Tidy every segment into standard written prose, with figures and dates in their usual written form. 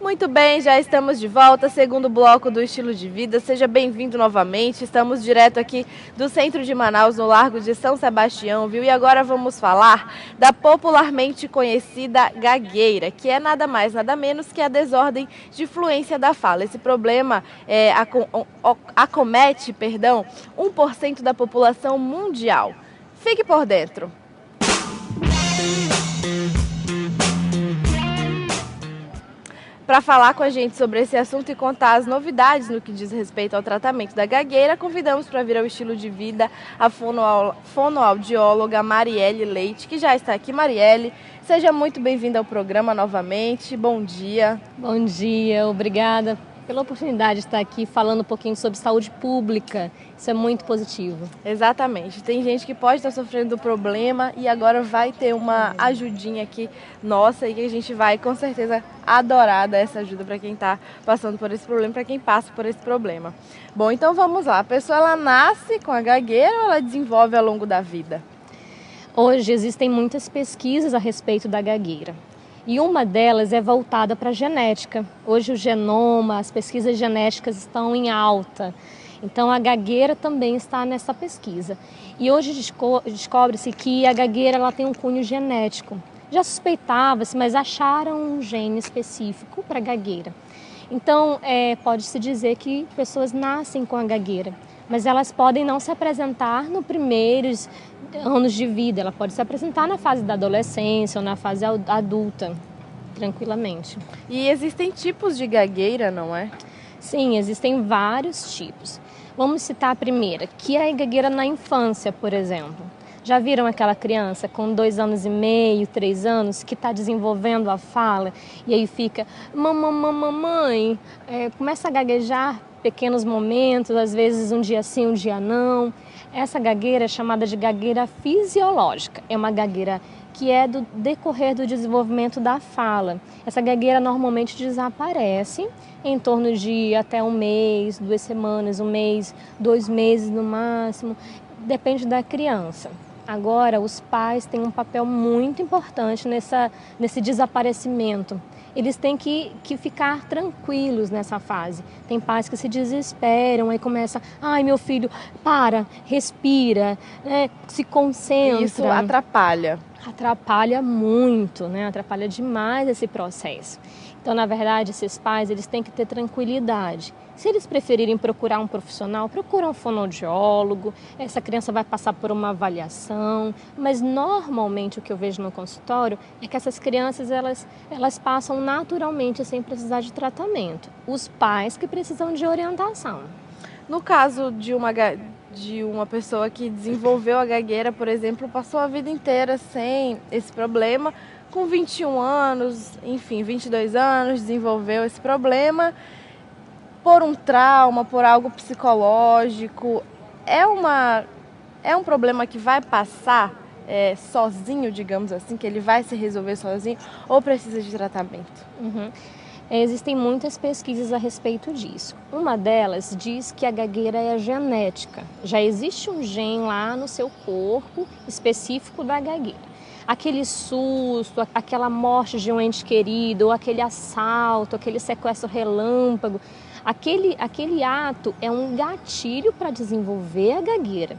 Muito bem, já estamos de volta, segundo bloco do Estilo de Vida. Seja bem-vindo novamente. Estamos direto aqui do centro de Manaus, no Largo de São Sebastião, viu? E agora vamos falar da popularmente conhecida gagueira, que é nada mais, nada menos que a desordem de fluência da fala. Esse problema acomete 1% da população mundial. Fique por dentro. Para falar com a gente sobre esse assunto e contar as novidades no que diz respeito ao tratamento da gagueira, convidamos para vir ao Estilo de Vida a fonoaudióloga Marielle Leite, que já está aqui. Marielle, seja muito bem-vinda ao programa novamente. Bom dia. Bom dia, obrigada pela oportunidade de estar aqui falando um pouquinho sobre saúde pública. Isso é muito positivo. Exatamente. Tem gente que pode estar sofrendo do problema e agora vai ter uma ajudinha aqui nossa e que a gente vai com certeza adorar dar essa ajuda para quem está passando por esse problema, para quem passa por esse problema. Bom, então vamos lá. A pessoa ela nasce com a gagueira ou ela desenvolve ao longo da vida? Hoje existem muitas pesquisas a respeito da gagueira. E uma delas é voltada para a genética. Hoje o genoma, as pesquisas genéticas estão em alta. Então a gagueira também está nessa pesquisa. E hoje descobre-se que a gagueira ela tem um cunho genético. Já suspeitava-se, mas acharam um gene específico para a gagueira. Então pode-se dizer que pessoas nascem com a gagueira, mas elas podem não se apresentar nos primeiros anos de vida. Ela pode se apresentar na fase da adolescência ou na fase adulta, tranquilamente. E existem tipos de gagueira, não é? Sim, existem vários tipos. Vamos citar a primeira, que é a gagueira na infância, por exemplo. Já viram aquela criança com 2 anos e meio, 3 anos, que está desenvolvendo a fala e aí fica mamãe, começa a gaguejar pequenos momentos, às vezes um dia sim, um dia não. Essa gagueira é chamada de gagueira fisiológica. É uma gagueira que é do decorrer do desenvolvimento da fala. Essa gagueira normalmente desaparece em torno de até 1 mês, 2 semanas, 1 mês, 2 meses no máximo. Depende da criança. Agora, os pais têm um papel muito importante nesse desaparecimento. Eles têm que ficar tranquilos nessa fase. Tem pais que se desesperam, aí começa, ai meu filho, para, respira, se concentra. Isso atrapalha. Atrapalha muito, atrapalha demais esse processo. Então, na verdade, esses pais eles têm que ter tranquilidade. Se eles preferirem procurar um profissional, procura um fonoaudiólogo, essa criança vai passar por uma avaliação, mas normalmente o que eu vejo no consultório é que essas crianças elas passam naturalmente sem precisar de tratamento. Os pais que precisam de orientação. No caso de uma pessoa que desenvolveu a gagueira, por exemplo, passou a vida inteira sem esse problema, com 21 anos, enfim, 22 anos, desenvolveu esse problema por um trauma, por algo psicológico, é um problema que vai passar sozinho, digamos assim, que ele vai se resolver sozinho ou precisa de tratamento? Existem muitas pesquisas a respeito disso. Uma delas diz que a gagueira é genética. Já existe um gene lá no seu corpo específico da gagueira. Aquele susto, aquela morte de um ente querido, ou aquele assalto, aquele sequestro relâmpago, aquele ato é um gatilho para desenvolver a gagueira.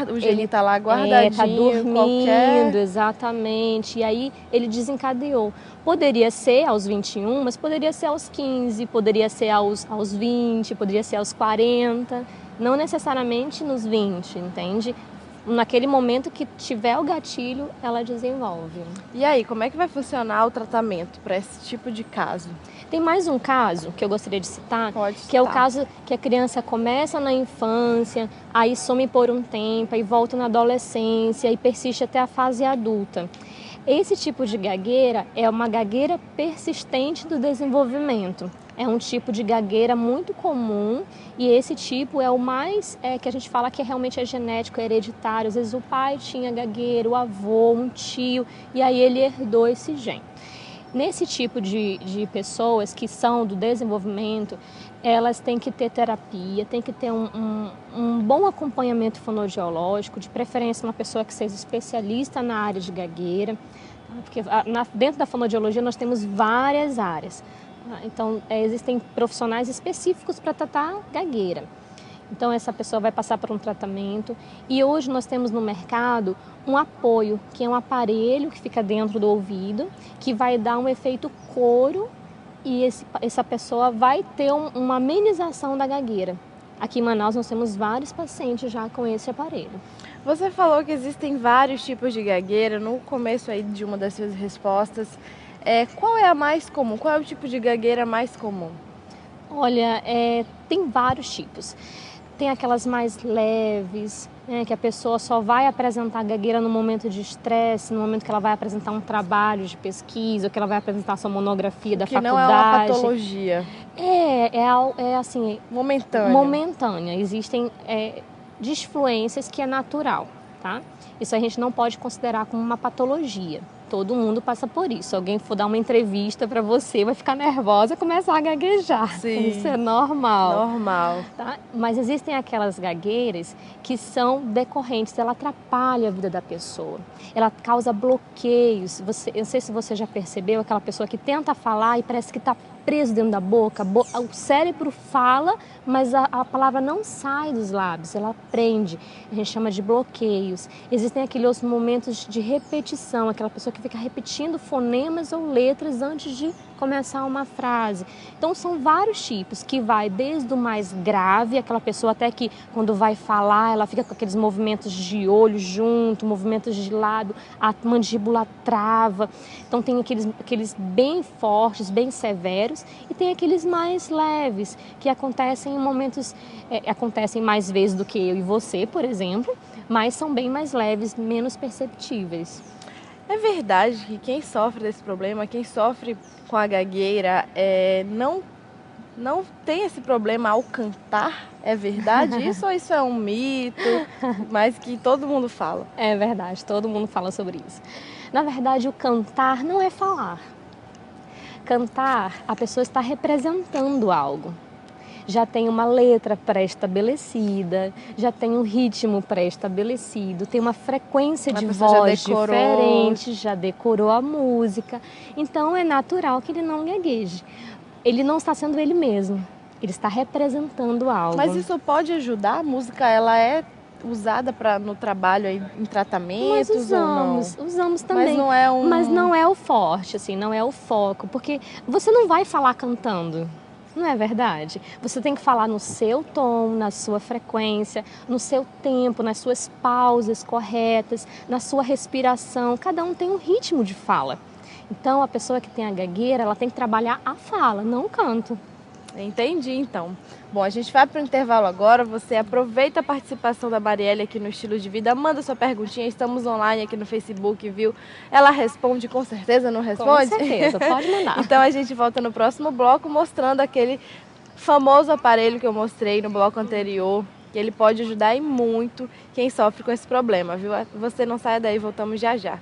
O gene está lá guardadinho. Está dormindo, exatamente. E aí ele desencadeou. Poderia ser aos 21, mas poderia ser aos 15, poderia ser aos 20, poderia ser aos 40. Não necessariamente nos 20, entende? Naquele momento que tiver o gatilho, ela desenvolve. E aí, como é que vai funcionar o tratamento para esse tipo de caso? Tem mais um caso que eu gostaria de citar, Pode citar. Que é o caso que a criança começa na infância, aí some por um tempo, aí volta na adolescência e persiste até a fase adulta. Esse tipo de gagueira é uma gagueira persistente do desenvolvimento. É um tipo de gagueira muito comum e esse tipo é o mais que a gente fala que realmente é genético, é hereditário. Às vezes o pai tinha gagueira, o avô, um tio, e aí ele herdou esse gene. Nesse tipo de pessoas que são do desenvolvimento, elas têm que ter terapia, tem que ter um bom acompanhamento fonoaudiológico, de preferência uma pessoa que seja especialista na área de gagueira, porque dentro da fonoaudiologia nós temos várias áreas. Então, existem profissionais específicos para tratar gagueira. Então, essa pessoa vai passar por um tratamento e hoje nós temos no mercado um apoio, que é um aparelho que fica dentro do ouvido, que vai dar um efeito coro e essa pessoa vai ter uma amenização da gagueira. Aqui em Manaus nós temos vários pacientes já com esse aparelho. Você falou que existem vários tipos de gagueira no começo aí de uma das suas respostas. Qual é a mais comum? Qual é o tipo de gagueira mais comum? Olha, tem vários tipos. Tem aquelas mais leves, né, que a pessoa só vai apresentar gagueira no momento de estresse, no momento que ela vai apresentar um trabalho de pesquisa, ou que ela vai apresentar sua monografia da faculdade. Que não é uma patologia. É assim... Momentânea. Momentânea. Existem disfluências que é natural, tá? Isso a gente não pode considerar como uma patologia. Todo mundo passa por isso. Se alguém for dar uma entrevista para você, vai ficar nervosa e começar a gaguejar. Sim. Isso é normal. Normal. Tá? Mas existem aquelas gagueiras que são decorrentes, ela atrapalha a vida da pessoa. Ela causa bloqueios. Eu não sei se você já percebeu, aquela pessoa que tenta falar e parece que está preso dentro da boca. O cérebro fala, mas a palavra não sai dos lábios, ela prende. A gente chama de bloqueios. Existem aqueles momentos de repetição, aquela pessoa que fica repetindo fonemas ou letras antes de começar uma frase. Então são vários tipos, que vai desde o mais grave, aquela pessoa até que quando vai falar, ela fica com aqueles movimentos de olho junto, movimentos de lábio, a mandíbula trava. Então tem aqueles bem fortes, bem severos, e tem aqueles mais leves, que acontecem em momentos, acontecem mais vezes do que eu e você, por exemplo, mas são bem mais leves, menos perceptíveis. É verdade que quem sofre desse problema, quem sofre com a gagueira, não tem esse problema ao cantar? É verdade isso ou isso é um mito, mas que todo mundo fala? É verdade, todo mundo fala sobre isso. Na verdade, o cantar não é falar. Cantar, a pessoa está representando algo. Já tem uma letra pré-estabelecida, já tem um ritmo pré-estabelecido, tem uma frequência de voz diferente, já decorou a música. Então é natural que ele não gagueje. Ele não está sendo ele mesmo, ele está representando algo. Mas isso pode ajudar? A música, ela é usada no trabalho, aí, em tratamentos? Mas usamos também. Mas não é o forte, assim, não é o foco, porque você não vai falar cantando. Não é verdade? Você tem que falar no seu tom, na sua frequência, no seu tempo, nas suas pausas corretas, na sua respiração. Cada um tem um ritmo de fala. Então, a pessoa que tem a gagueira, ela tem que trabalhar a fala, não o canto. Entendi, então. Bom, a gente vai para o intervalo agora. Você aproveita a participação da Marielle aqui no Estilo de Vida, manda sua perguntinha. Estamos online aqui no Facebook, viu? Ela responde, com certeza, não responde? Com certeza, pode mandar. Então a gente volta no próximo bloco mostrando aquele famoso aparelho que eu mostrei no bloco anterior, que ele pode ajudar e muito quem sofre com esse problema, viu? Você não saia daí, voltamos já já.